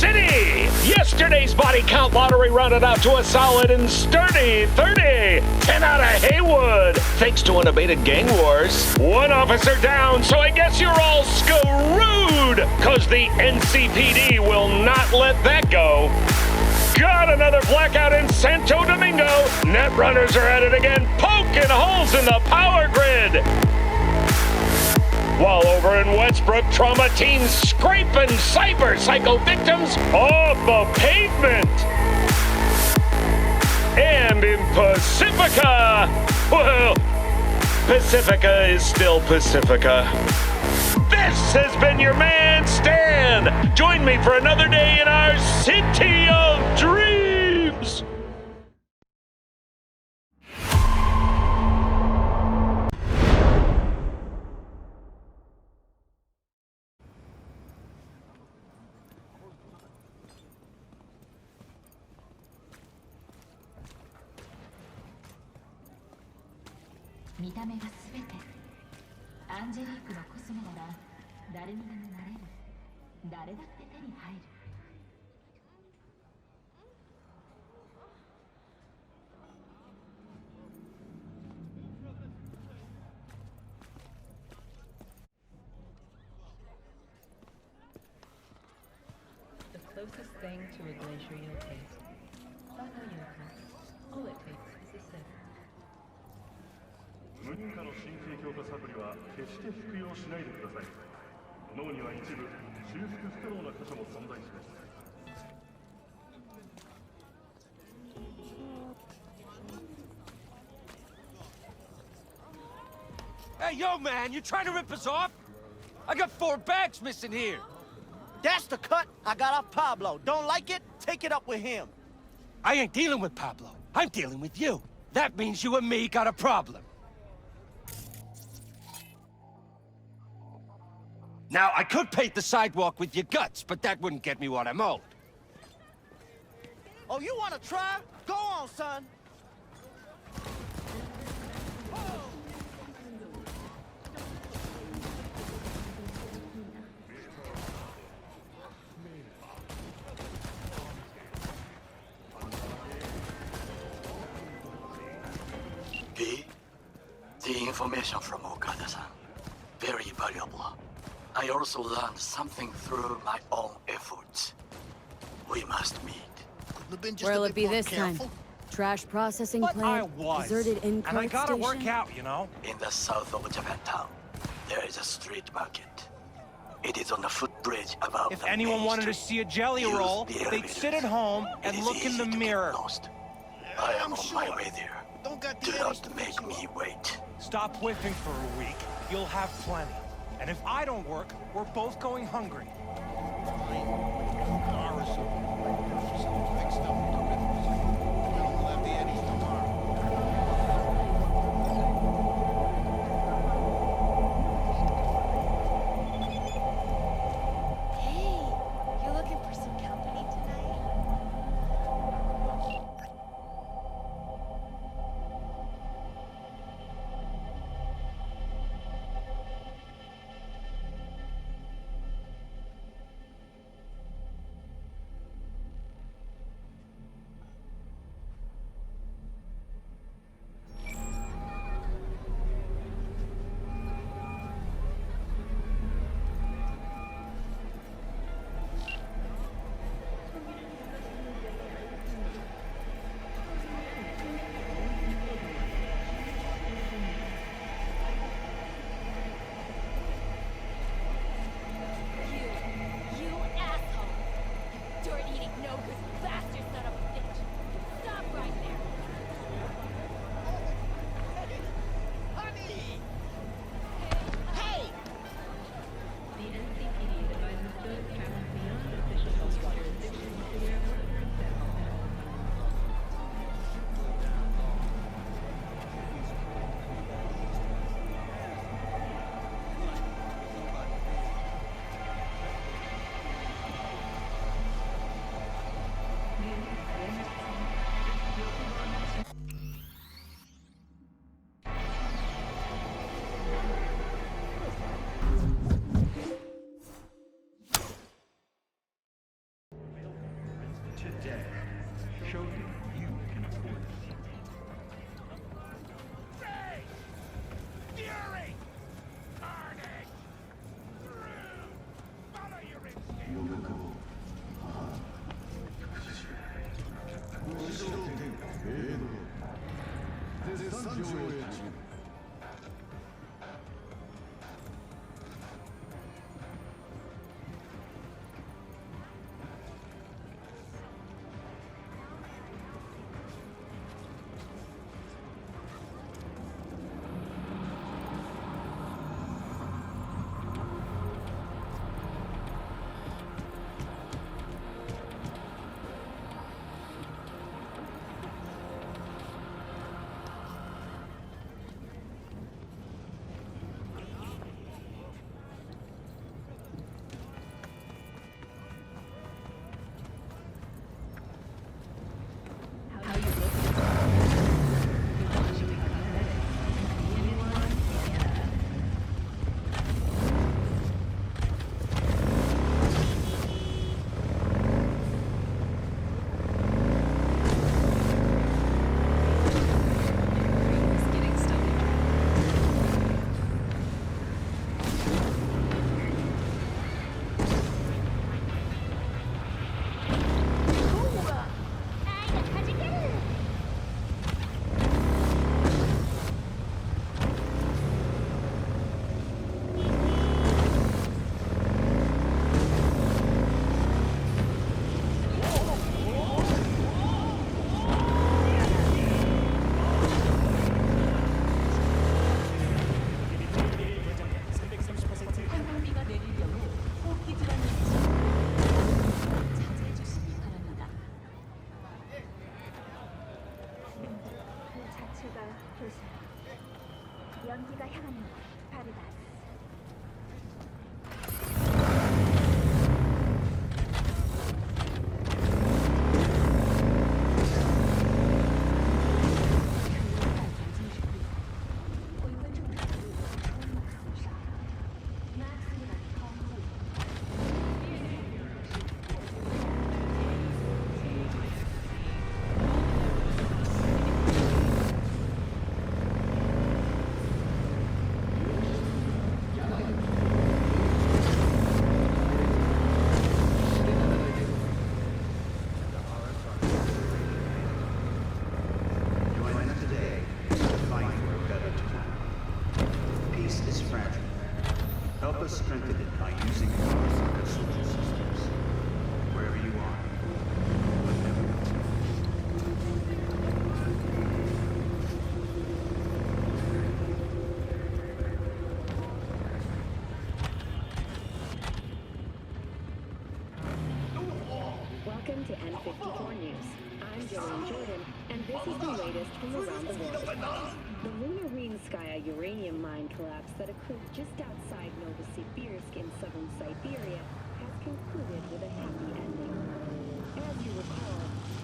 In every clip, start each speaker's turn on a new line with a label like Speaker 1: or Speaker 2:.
Speaker 1: City! Yesterday's body count lottery rounded out to a solid and sturdy 30. 10 out of Haywood, thanks to unabated gang wars. One officer down, so I guess you're all screwed, cause the NCPD will not let that go. Got another blackout in Santo Domingo. Netrunners are at it again, poking holes in the power grid. While over in Westbrook, trauma teams scraping cyber psycho victims off the pavement. And in Pacifica, well, Pacifica is still Pacifica. This has been your man, Stan. Join me for another day in our city of dreams.
Speaker 2: The closest thing to a glacier you'll taste. Don't know you all it takes is a sip.
Speaker 3: 無認可の神経強化サプリは決して服用しないでください。脳には一部修復不可能な箇所も存在します。
Speaker 4: Hey, yo, man, you trying to rip us off? I got 4 bags missing here.
Speaker 5: That's the cut I got off Pablo. Don't like it? Take it up with him.
Speaker 4: I ain't dealing with Pablo. I'm dealing with you. That means you and me got a problem. Now, I could paint the sidewalk with your guts, but that wouldn't get me what I'm owed.
Speaker 5: Oh, you wanna try? Go on, son.
Speaker 6: P, the information from Okada-san, very valuable. I also learned something through my own efforts. We must meet.
Speaker 7: Where'll it be this time? Trash processing
Speaker 4: But I
Speaker 7: plant?
Speaker 4: was.
Speaker 7: Deserted in-cart
Speaker 4: And I gotta
Speaker 7: station?
Speaker 4: work out, you know?
Speaker 6: In the south of Japantown, there is a street market. It is on the footbridge above
Speaker 4: If
Speaker 6: the
Speaker 4: anyone
Speaker 6: main
Speaker 4: wanted to
Speaker 6: street.
Speaker 4: see a jelly
Speaker 6: Use
Speaker 4: roll,
Speaker 6: the
Speaker 4: they'd
Speaker 6: elevators.
Speaker 4: sit at home
Speaker 6: It
Speaker 4: and
Speaker 6: is
Speaker 4: look in
Speaker 6: easy
Speaker 4: the
Speaker 6: to get
Speaker 4: mirror.
Speaker 6: lost. I am on my way there. Do not make me wait.
Speaker 4: Stop whipping for a week. You'll have plenty. And if I don't work, we're both going hungry.
Speaker 8: Hey, you looking for some company tonight?
Speaker 9: today showed me you can afford it.
Speaker 4: Fury! Carnage! Follow your instinct!
Speaker 8: 연기가 향하는 파르다스.
Speaker 9: Strengthen it by using our social systems. Wherever you are, whatever.
Speaker 10: Welcome to N54 News. I'm Jillian Jordan, and this is the latest from around the world. The Lunarskaya uranium mine collapse that occurred just outside Novosibirsk in southern Siberia has concluded with a happy ending. As you recall,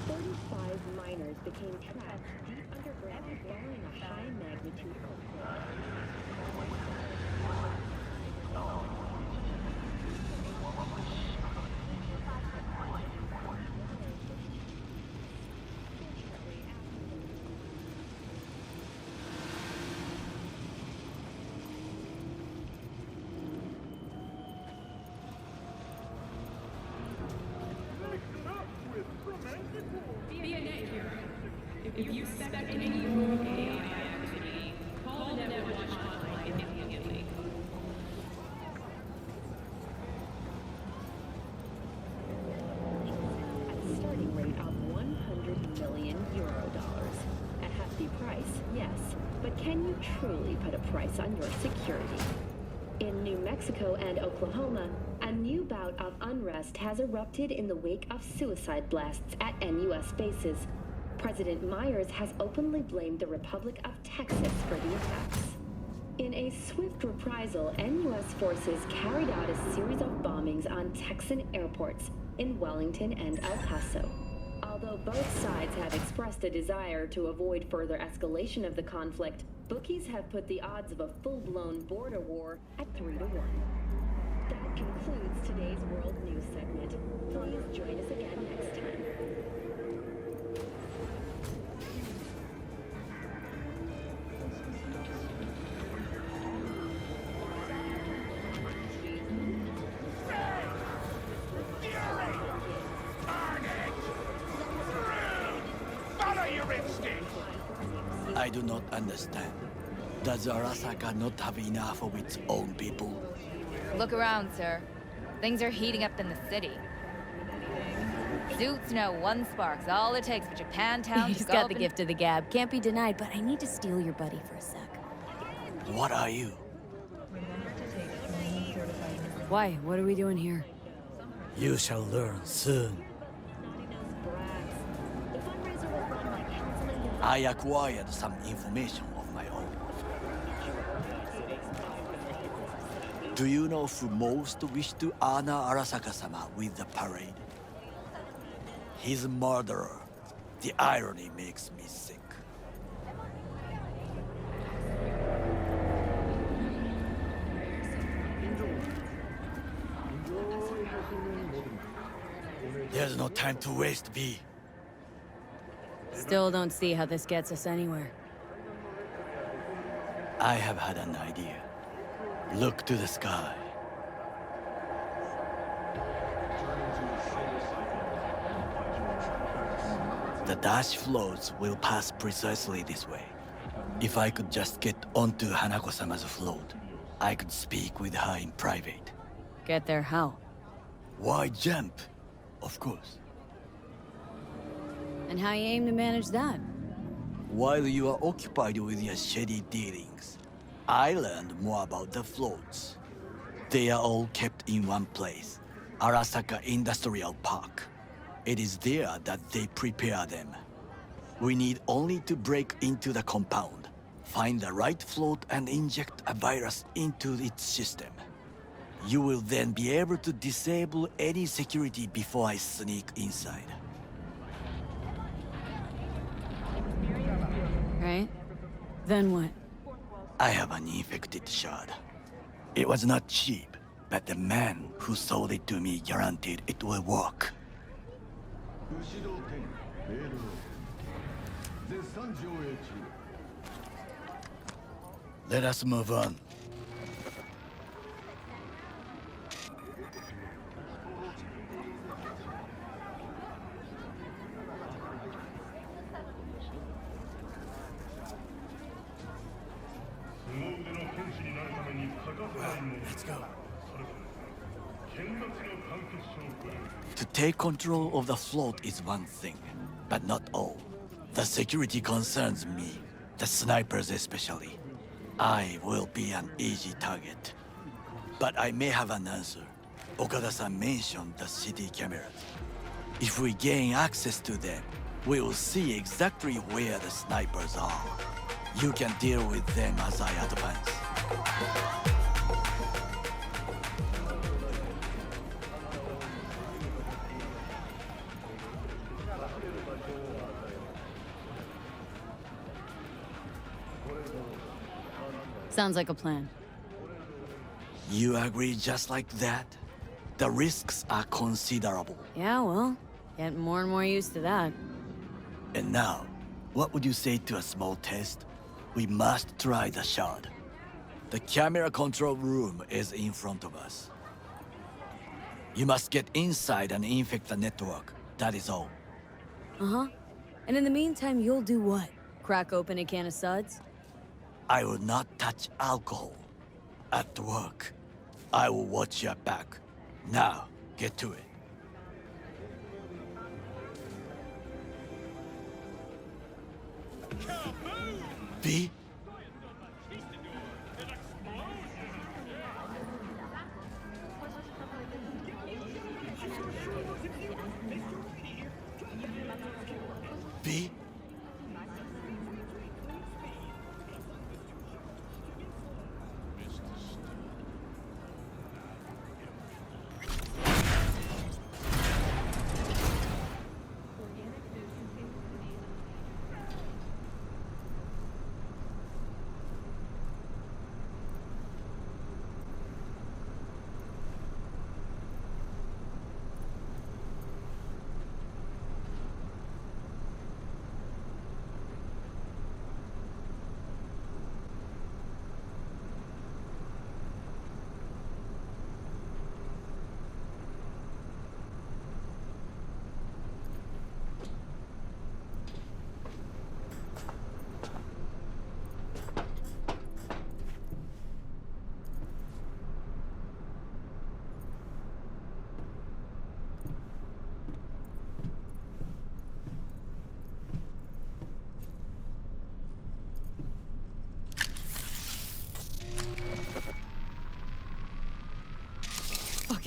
Speaker 10: 35 miners became trapped deep underground following a high-magnitude earthquake.
Speaker 2: If you suspect any rogue AI activity, call the Netwatch hotline immediately.
Speaker 10: At a starting rate of $100 million. At hefty price, yes, but can you truly put a price on your security? In New Mexico and Oklahoma, a new bout of unrest has erupted in the wake of suicide blasts at NUS bases. President Myers has openly blamed the Republic of Texas for the attacks. In a swift reprisal, NUS forces carried out a series of bombings on Texan airports in Wellington and El Paso. Although both sides have expressed a desire to avoid further escalation of the conflict, bookies have put the odds of a full-blown border war at 3-1. That concludes today's World News segment. Please join us again next time.
Speaker 6: I do not understand. Does Arasaka not have enough of its own people?
Speaker 11: Look around, sir. Things are heating up in the city. Suits know one spark's all it takes for Japantown to
Speaker 7: He's
Speaker 11: go
Speaker 7: got
Speaker 11: up
Speaker 7: the
Speaker 11: in-
Speaker 7: gift of the gab. Can't be denied, but I need to steal your buddy for a sec.
Speaker 6: What are you?
Speaker 7: Why? What are we doing here?
Speaker 6: You shall learn soon. I acquired some information of my own. Do you know who most wished to honor Arasaka-sama with the parade? His murderer. The irony makes me sick. There's no time to waste, B.
Speaker 7: Still don't see how this gets us anywhere.
Speaker 6: I have had an idea. Look to the sky. The dash floats will pass precisely this way. If I could just get onto Hanako-sama's float, I could speak with her in private.
Speaker 7: Get there how?
Speaker 6: Why jump? Of course.
Speaker 7: And how you aim to manage that?
Speaker 6: While you are occupied with your shady dealings, I learned more about the floats. They are all kept in one place, Arasaka Industrial Park. It is there that they prepare them. We need only to break into the compound, find the right float and inject a virus into its system. You will then be able to disable any security before I sneak inside.
Speaker 7: Right? Then what?
Speaker 6: I have an infected shard. It was not cheap, but the man who sold it to me guaranteed it will work. Let us move on. Let's go. To take control of the float is one thing, but not all. The security concerns me, the snipers especially. I will be an easy target. But I may have an answer. Okada-san mentioned the city cameras. If we gain access to them, we will see exactly where the snipers are. You can deal with them as I advance.
Speaker 7: Sounds like a plan.
Speaker 6: You agree just like that? The risks are considerable.
Speaker 7: Yeah, well, getting more and more used to that.
Speaker 6: And now, what would you say to a small test? We must try the shard. The camera control room is in front of us. You must get inside and infect the network. That is all.
Speaker 7: Uh-huh. And in the meantime, you'll do what? Crack open a can of suds?
Speaker 6: I will not touch alcohol. At work, I will watch your back. Now, get to it. B? B?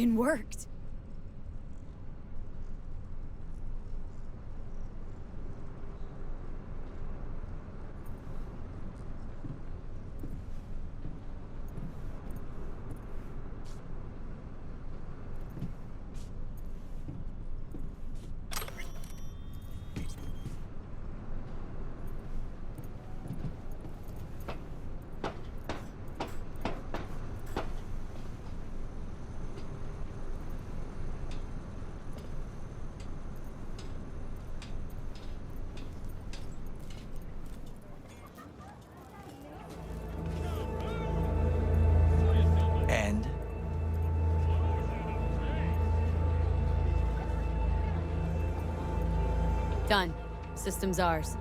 Speaker 7: frickin' worked.
Speaker 5: And?
Speaker 7: Done. System's ours.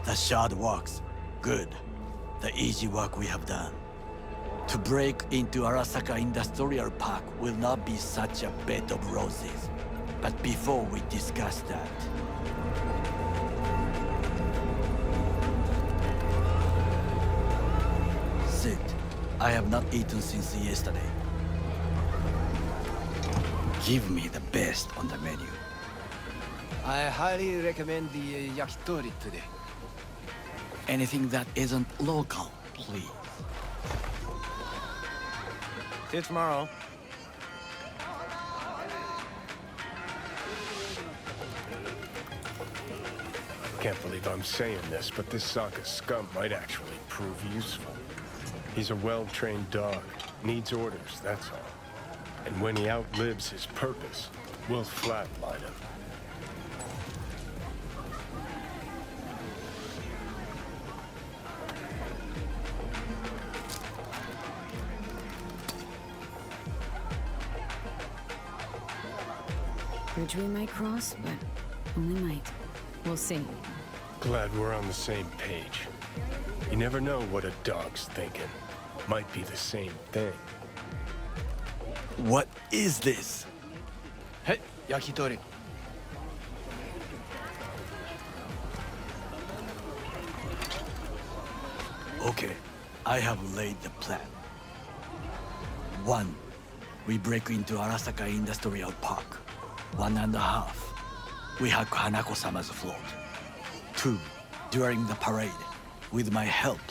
Speaker 5: The shard works. Good. The easy work we have done. To break into Arasaka Industrial Park will not be such a bed of roses. But before we discuss that... Sit. I have not eaten since yesterday. Give me the best on the menu.
Speaker 12: I highly recommend the yakitori today.
Speaker 5: Anything that isn't local, please.
Speaker 12: See you tomorrow.
Speaker 13: Can't believe I'm saying this, but this Sokka scum might actually prove useful. He's a well-trained dog. Needs orders, that's all. And when he outlives his purpose, we'll flatline him.
Speaker 7: Bridge we might cross, but only might. We'll see.
Speaker 13: Glad we're on the same page. You never know what a dog's thinking. Might be the same thing.
Speaker 5: What is this?
Speaker 12: Hey, yakitori.
Speaker 5: Okay, I have laid the plan. 1. We break into Arasaka Industrial Park. 1.5. We hack Hanako-sama's float. 2. During the parade, with my help,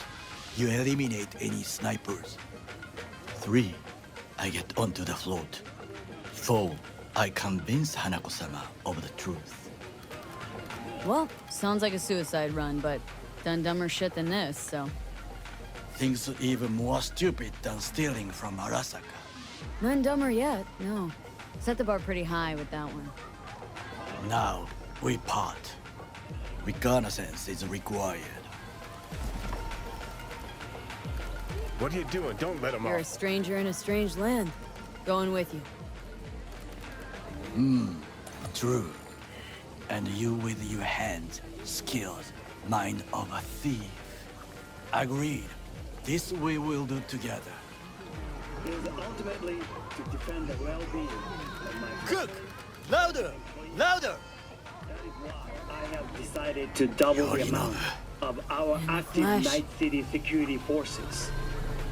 Speaker 5: you eliminate any snipers. 3. I get onto the float. 4. I convince Hanako-sama of the truth.
Speaker 7: Well, sounds like a suicide run, but done dumber shit than this, so...
Speaker 5: Things even more stupid than stealing from Arasaka.
Speaker 7: None dumber yet, no. Set the bar pretty high with that one.
Speaker 5: Now, we part. Reconnaissance is required.
Speaker 13: What are you doing? Don't let him
Speaker 7: You're a
Speaker 13: off.
Speaker 7: stranger in a strange land. Going with you.
Speaker 5: True. And you with your hands, skills, mind of a thief. Agreed. This we will do together.
Speaker 14: It is ultimately to defend the well-being of my...
Speaker 5: Cook! Louder! Louder!
Speaker 14: That is why I have decided to double the amount of our active Night City security forces.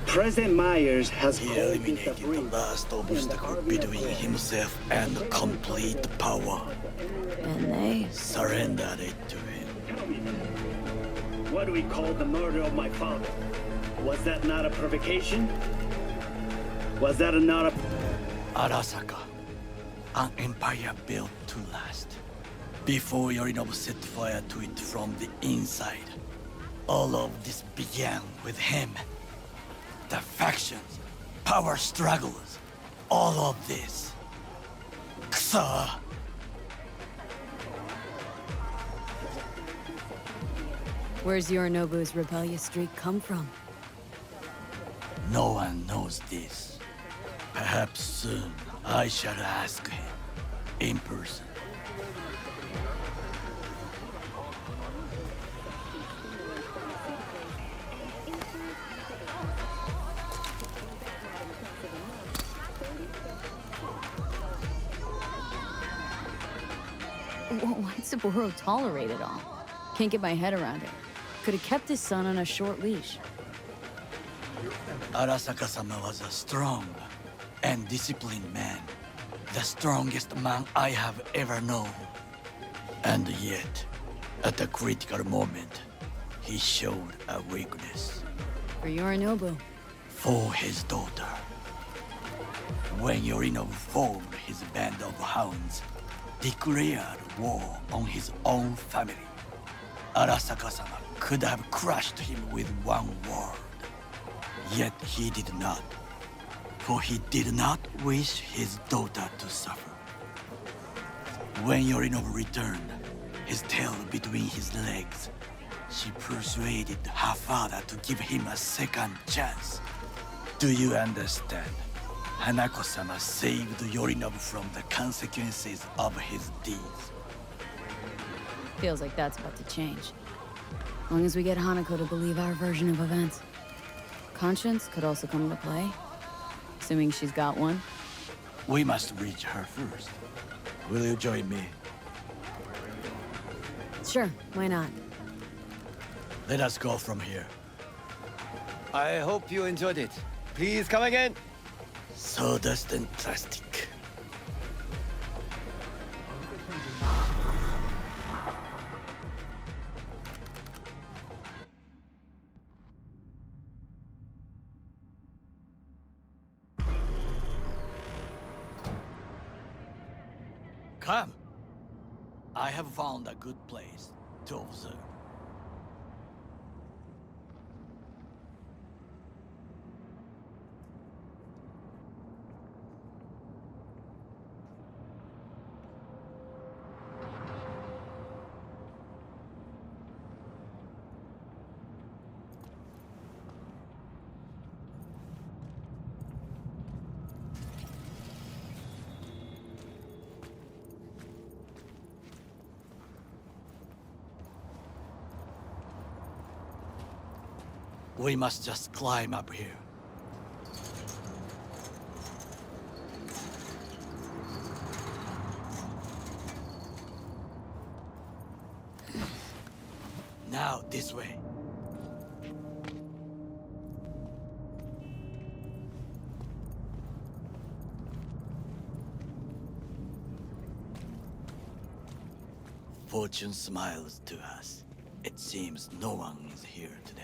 Speaker 14: President Myers has
Speaker 5: He
Speaker 14: called this a
Speaker 5: eliminated the
Speaker 14: breach
Speaker 5: last
Speaker 14: in
Speaker 5: obstacle
Speaker 14: the
Speaker 5: between himself and complete power.
Speaker 7: And they...
Speaker 5: Surrendered it to him.
Speaker 14: Tell me, what do we call the murder of my father? Was that not a provocation? Was that not a...
Speaker 5: Arasaka. An empire built to last. Before Yorinobu set fire to it from the inside. All of this began with him. The factions, power struggles, all of this. Kusa!
Speaker 7: Where's Yorinobu's rebellious streak come from?
Speaker 5: No one knows this. Perhaps soon I shall ask him in person.
Speaker 7: Why'd Saburo tolerate it all? Can't get my head around it. Could have kept his son on a short leash.
Speaker 5: Arasaka-sama was a strong and disciplined man. The strongest man I have ever known. And yet, at a critical moment, he showed a weakness.
Speaker 7: For Yorinobu.
Speaker 5: For his daughter. When Yorinobu formed his band of hounds, declared war on his own family, Arasaka-sama could have crushed him with one word. Yet he did not. For he did not wish his daughter to suffer. When Yorinobu returned, his tail between his legs, she persuaded her father to give him a second chance. Do you understand? Hanako-sama saved Yorinobu from the consequences of his deeds.
Speaker 7: Feels like that's about to change. As long as we get Hanako to believe our version of events. Conscience could also come into play. Assuming she's got one.
Speaker 5: We must reach her first. Will you join me?
Speaker 7: Sure, why not?
Speaker 5: Let us go from here.
Speaker 12: I hope you enjoyed it. Please come again.
Speaker 5: Sawdust and plastic. Come. I have found a good place to observe. We must just climb up here. Now, this way. Fortune smiles to us. It seems no one is here today.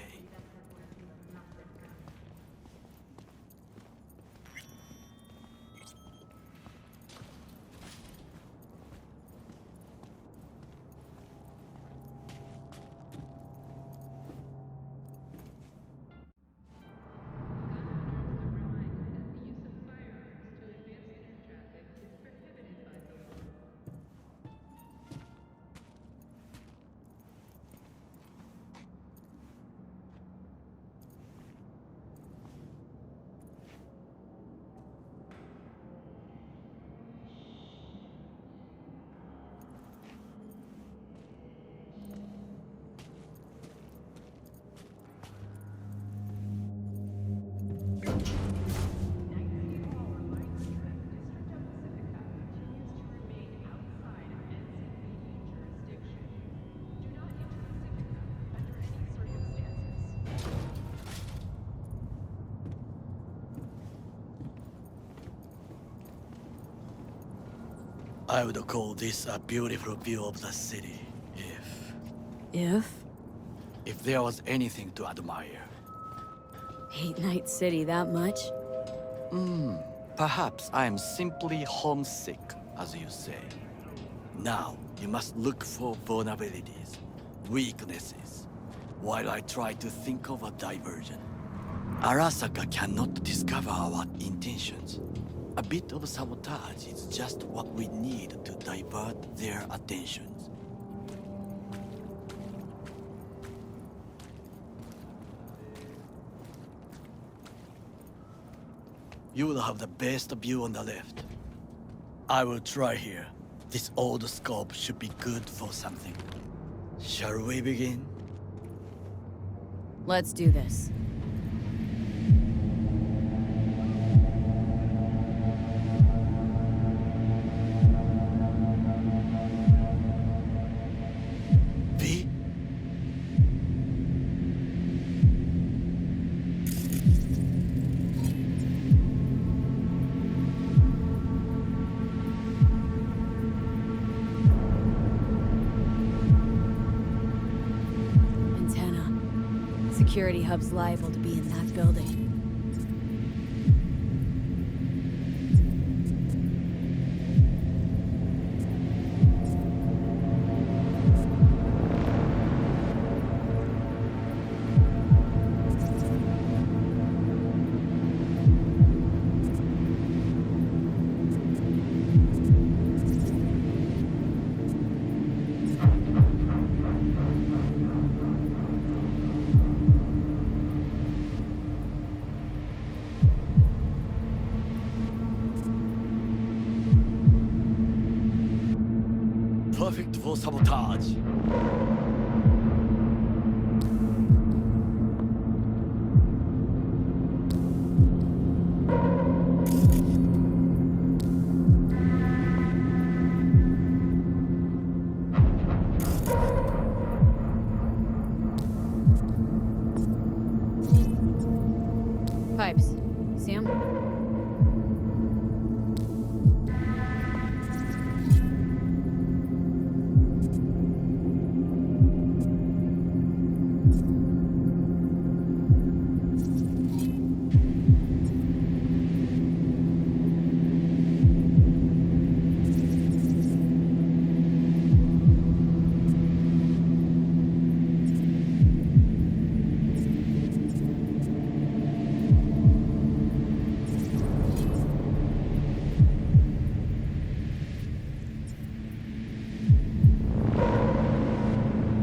Speaker 5: I would call this a beautiful view of the city, if there was anything to admire.
Speaker 7: Hate Night City that much?
Speaker 5: Perhaps I am simply homesick, as you say. Now, you must look for vulnerabilities, weaknesses, while I try to think of a diversion. Arasaka cannot discover our intentions. A bit of sabotage is just what we need to divert their attentions. You will have the best view on the left. I will try here. This old scope should be good for something. Shall we begin?
Speaker 7: Let's do this. security hub's liable to be in that building.
Speaker 5: Perfect for sabotage.
Speaker 7: Pipes. See 'em?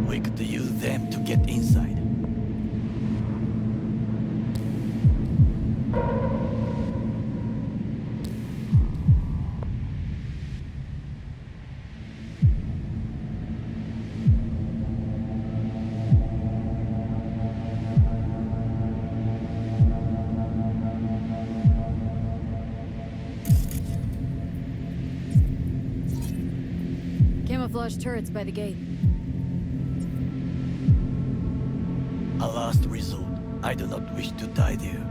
Speaker 5: We could use them to get inside.
Speaker 7: Camouflage turrets by the gate.
Speaker 5: A last resort. I do not wish to die there.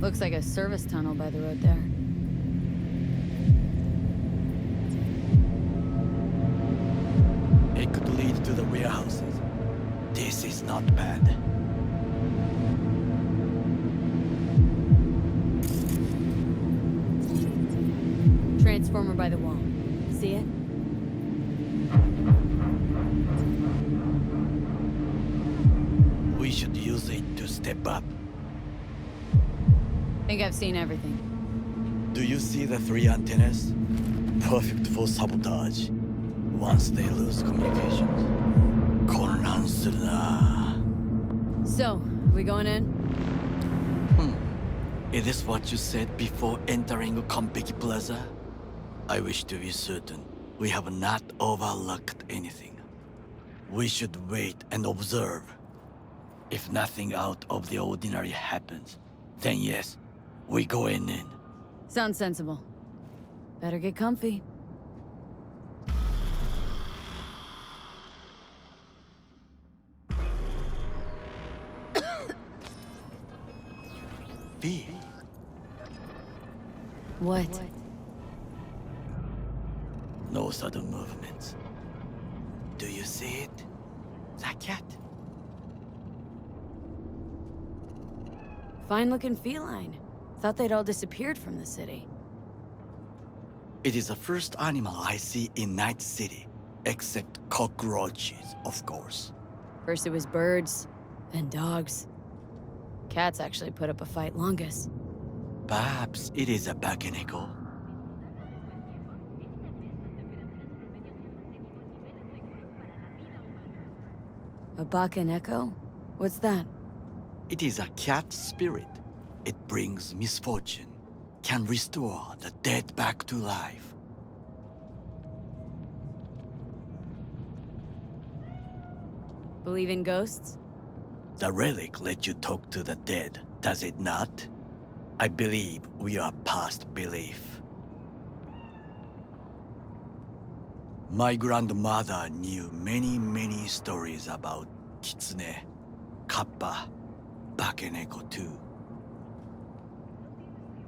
Speaker 7: Looks like a service tunnel by the road there.
Speaker 5: It could lead to the warehouses. This is not bad.
Speaker 7: Transformer by the wall. See it?
Speaker 5: We should use it to step up.
Speaker 7: Think I've seen everything.
Speaker 5: Do you see the 3 antennas? Perfect for sabotage. Once they lose communications.混乱するな.
Speaker 7: So, we going in?
Speaker 5: Is this what you said before entering Konpeki Plaza? I wish to be certain we have not overlooked anything. We should wait and observe. If nothing out of the ordinary happens, then yes, we go in.
Speaker 7: Sounds sensible. Better get comfy.
Speaker 5: V.
Speaker 7: What?
Speaker 5: No sudden movements. Do you see it? That cat?
Speaker 7: Fine-looking feline. Thought they'd all disappeared from the city.
Speaker 5: It is the first animal I see in Night City, except cockroaches, of course.
Speaker 7: First it was birds, then dogs. Cats actually put up a fight longest.
Speaker 5: Perhaps it is a bakeneko.
Speaker 7: A bakaneko? What's that?
Speaker 5: It is a cat spirit. It brings misfortune, can restore the dead back to life.
Speaker 7: Believe in ghosts?
Speaker 5: The relic lets you talk to the dead, does it not? I believe we are past belief. My grandmother knew many stories about kitsune, kappa, bakeneko too.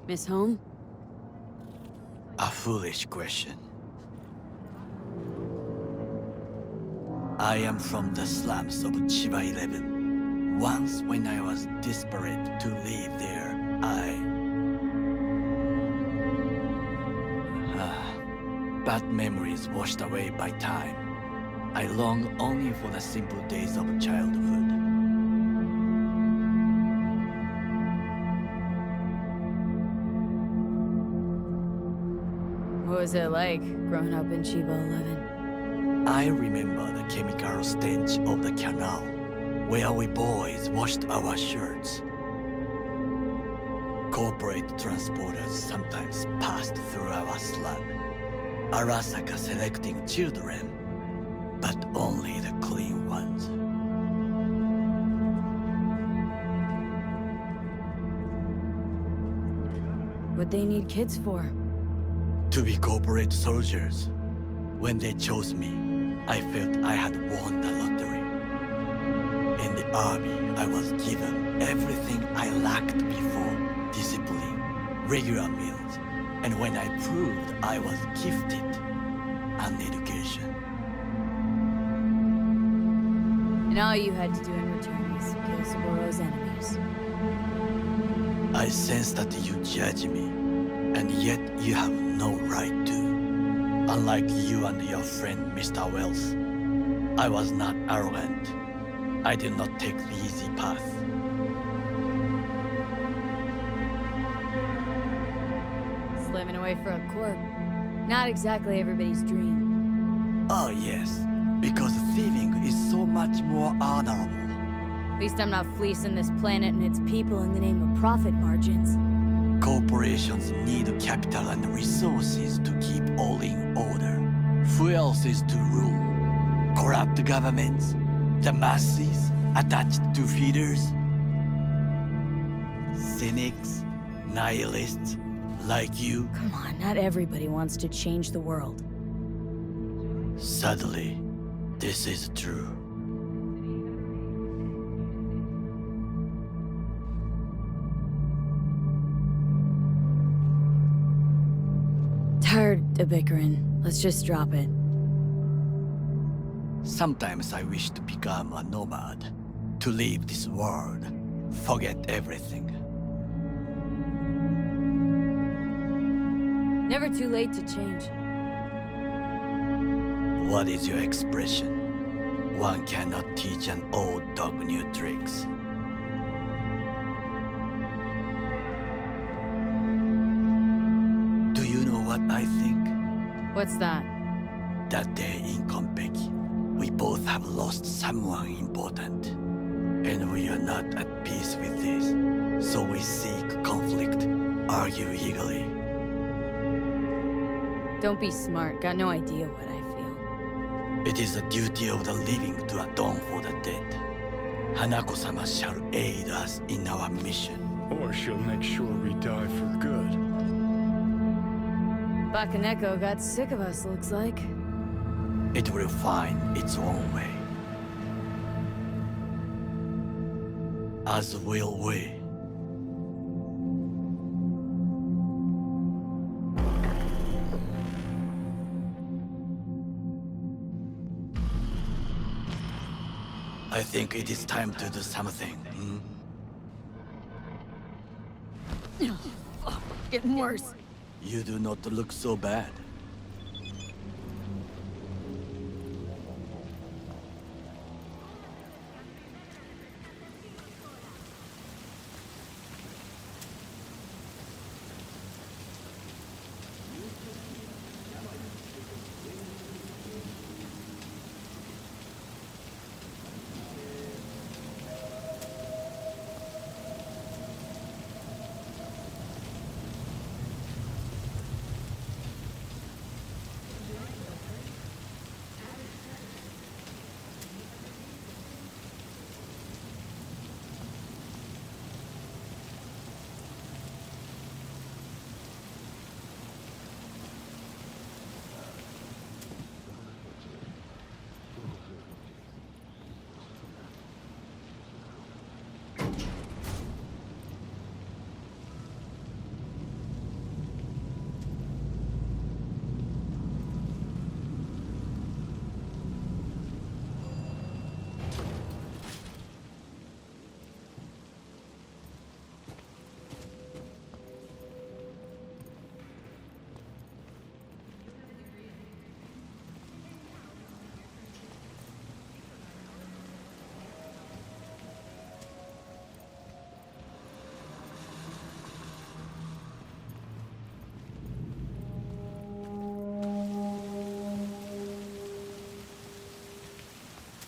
Speaker 7: Miss Home?
Speaker 5: A foolish question. I am from the slums of Chiba 11. Once when I was desperate to live there, bad memories washed away by time. I long only for the simple days of childhood.
Speaker 7: What was it like, growing up in Chiba 11?
Speaker 5: I remember the chemical stench of the canal, where we boys washed our shirts. Corporate transporters sometimes passed through our slum, Arasaka selecting children, but only the clean ones.
Speaker 7: What they need kids for?
Speaker 5: To be corporate soldiers. When they chose me, I felt I had won the lottery. In the army, I was given everything I lacked before: discipline, regular meals, and when I proved I was gifted, an education.
Speaker 7: And all you had to do in return was kill Saboro's enemies.
Speaker 5: I sense that you judge me, and yet you have no right to. Unlike you and your friend Mr. Wells, I was not arrogant. I did not take the easy path.
Speaker 7: Slaving away for a corp. Not exactly everybody's dream.
Speaker 5: Oh yes, because thieving is so much more honorable.
Speaker 7: At least I'm not fleecing this planet and its people in the name of profit margins.
Speaker 5: Corporations need capital and resources to keep all in order. Who else is to rule? Corrupt governments? The masses attached to feeders? Cynics? Nihilists? Like you?
Speaker 7: Come on, not everybody wants to change the world.
Speaker 5: Sadly, this is true.
Speaker 7: Tired of bickering. Let's just drop it.
Speaker 5: Sometimes I wish to become a nomad, to leave this world, forget everything.
Speaker 7: Never too late to change.
Speaker 5: What is your expression? One cannot teach an old dog new tricks. Do you know what I think?
Speaker 7: What's that?
Speaker 5: That day in Konpeki, we both have lost someone important. And we are not at peace with this. So we seek conflict, argue eagerly.
Speaker 7: Don't be smart. Got no idea what I feel.
Speaker 5: It is the duty of the living to atone for the dead. Hanako-sama shall aid us in our mission.
Speaker 13: Or she'll make sure we die for good.
Speaker 7: Bakaneko got sick of us, looks like.
Speaker 5: It will find its own way. As will we. I think it is time to do something.
Speaker 7: Getting worse.
Speaker 5: You do not look so bad.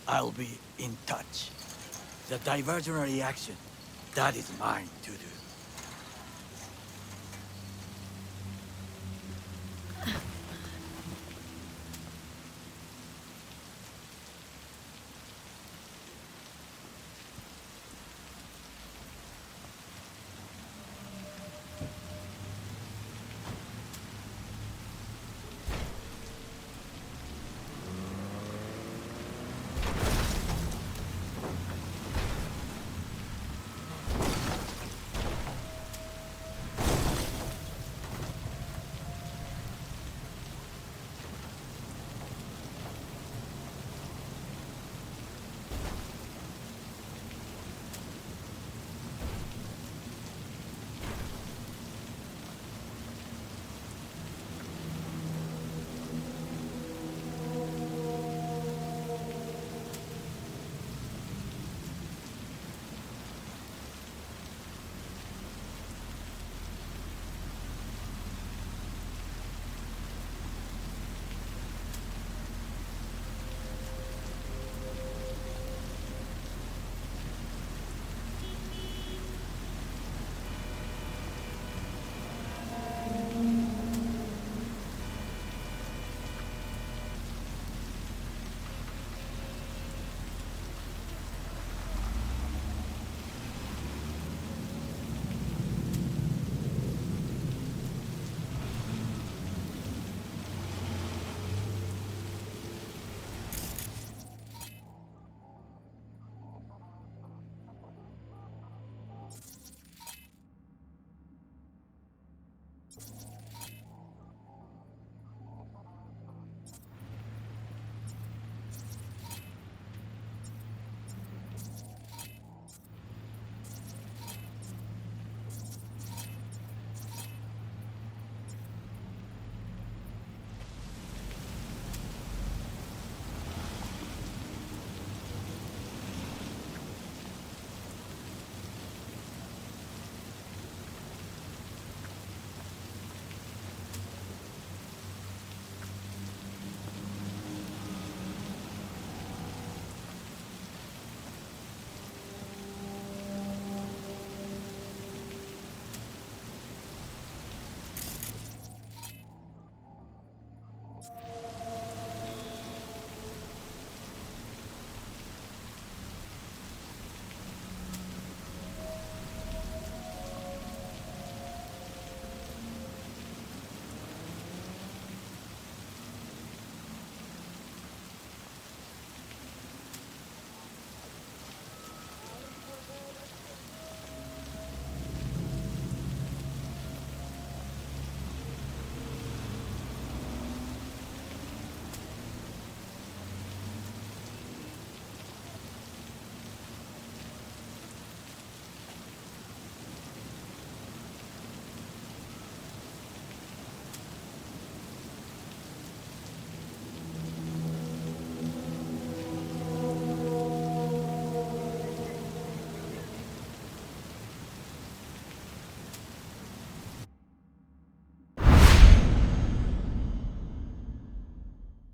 Speaker 5: I'll be in touch. The diversionary action, that is mine to do.